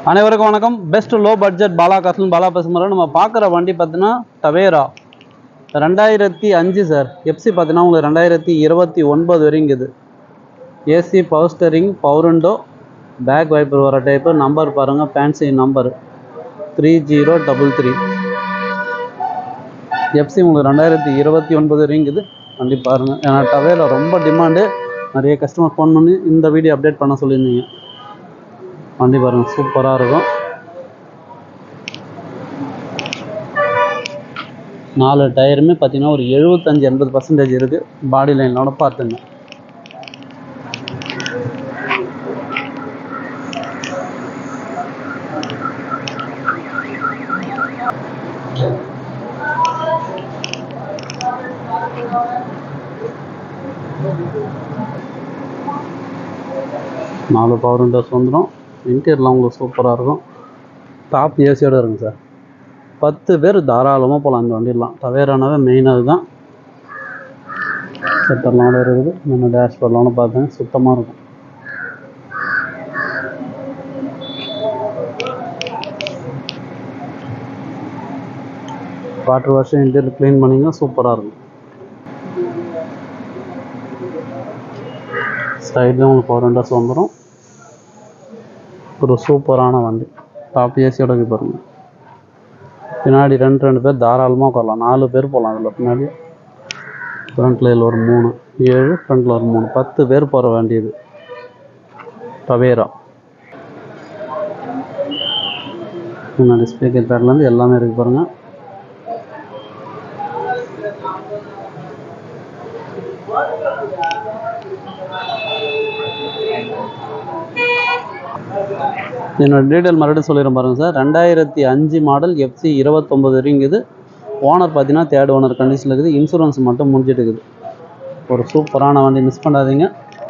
அனைவருக்கும் வணக்கம். Best low budget Bala காசுன்னு பாலா பசுமர நம்ம பார்க்குற வண்டி பார்த்தீங்கன்னா டவேரா 2005 சார். எஃப்சி பார்த்தீங்கன்னா உங்களுக்கு 2029 வரைங்குது. AC power steering, power window, back wiper வர டைப்பு. நம்பர் பாருங்கள், ஃபேன்சி நம்பர் 3033. எஃப்சி உங்களுக்கு 2029 வரைங்குது. வண்டி பாருங்கள். ஏன்னா டவேரா ரொம்ப டிமாண்டு. நிறைய கஸ்டமர் ஃபோன் பண்ணி இந்த வீடியோ அப்டேட் பண்ண சொல்லியிருந்தீங்க. வண்டி பாருங்கள், சூப்பராக இருக்கும். 4 டயருமே பார்த்தீங்கன்னா ஒரு 75-80% இருக்குது. பாடி லைனோட பார்த்துங்க. நாலு பவர் விண்டோஸ் வந்துடும். இன்டீரியர்லாம் உங்களுக்கு சூப்பராக இருக்கும். டாப் ஏசியோடு இருக்குங்க சார். 10 பேர் தாராளமாக போகலாம் இந்த வண்டியெலாம். டவேரானாவே மெயின் அதுதான். செட்டர்லாம் இருக்குது. நம்ம டேஷ்போர்ட்லாம் பார்த்தேன், சுத்தமாக இருக்கும். வாட்டர் வாஷ், இன்டீரியர் க்ளீன் பண்ணிங்க, சூப்பராக இருக்கும். சைடில் உங்களுக்கு பவர் விண்டோஸ் வந்துடும். ஒரு சூப்பரான வண்டி. டாப் ஏசியோட பாருங்க. பின்னாடி ரெண்டு பேர் தாராளமாக உட்காரலாம். 4 பேர் போகலாம் அதில். பின்னாடி ஃப்ரண்ட்டில் ஒரு 3, 7, ஃப்ரண்ட்டில் ஒரு 3, 10 பேர் போகிற வேண்டியது டவேரா. முன்னாடி ஸ்பீக்கர் பேட்லேருந்து எல்லாமே இருக்குது பாருங்கள். என்னோட டீட்டெயில் மறுபடியும் சொல்லிடுறேன் பாருங்கள் சார். 2005 model, FC 29 வரைங்குது. ஓனர் பார்த்தீங்கன்னா தேர்ட் ஓனர் கண்டிஷனில் இருக்குது. இன்சூரன்ஸ் மட்டும் முடிஞ்சிட்டு இருக்குது. ஒரு சூப்பரான வண்டி, மிஸ் பண்ணாதீங்க.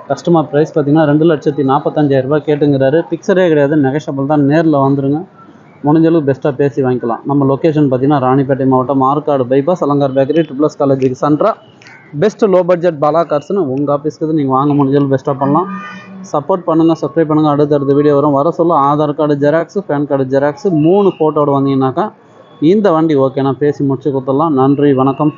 கஸ்டமர் ப்ரைஸ் பார்த்தீங்கன்னா 2,45,000 ரூபாய் கேட்டுங்கிறாரு. பிக்சரே கிடையாது, நெகஷபிள் தான். நேரில் வந்துடுங்க, முடிஞ்சளவுக்கு பெஸ்ட்டாக பேசி வாங்கிக்கலாம். நம்ம லொக்கேஷன் பார்த்தீங்கன்னா ராணிப்பேட்டை மாவட்டம், Arcot bypass, Alankar bakery, triple S காலேஜுக்கு சென்ட்ரா. பெஸ்ட் லோ பட்ஜெட் பாலா கார்ஸ்னு உங்கள் ஆஃபீஸ்க்கு நீங்கள் வாங்க முடிஞ்சளவு பெஸ்ட்டாக பண்ணலாம். சப்போர்ட் பண்ணுங்கள், சப்ஸ்கிரைப் பண்ணுங்கள். அடுத்தடுத்த வீடியோ வரும். வர சொல்ல Aadhaar card xerox, PAN card xerox 3 ஃபோட்டோடு வந்தீங்கன்னாக்கா இந்த வண்டி ஓகேண்ணா பேசி முடிச்சு கொடுத்துடலாம். நன்றி, வணக்கம்.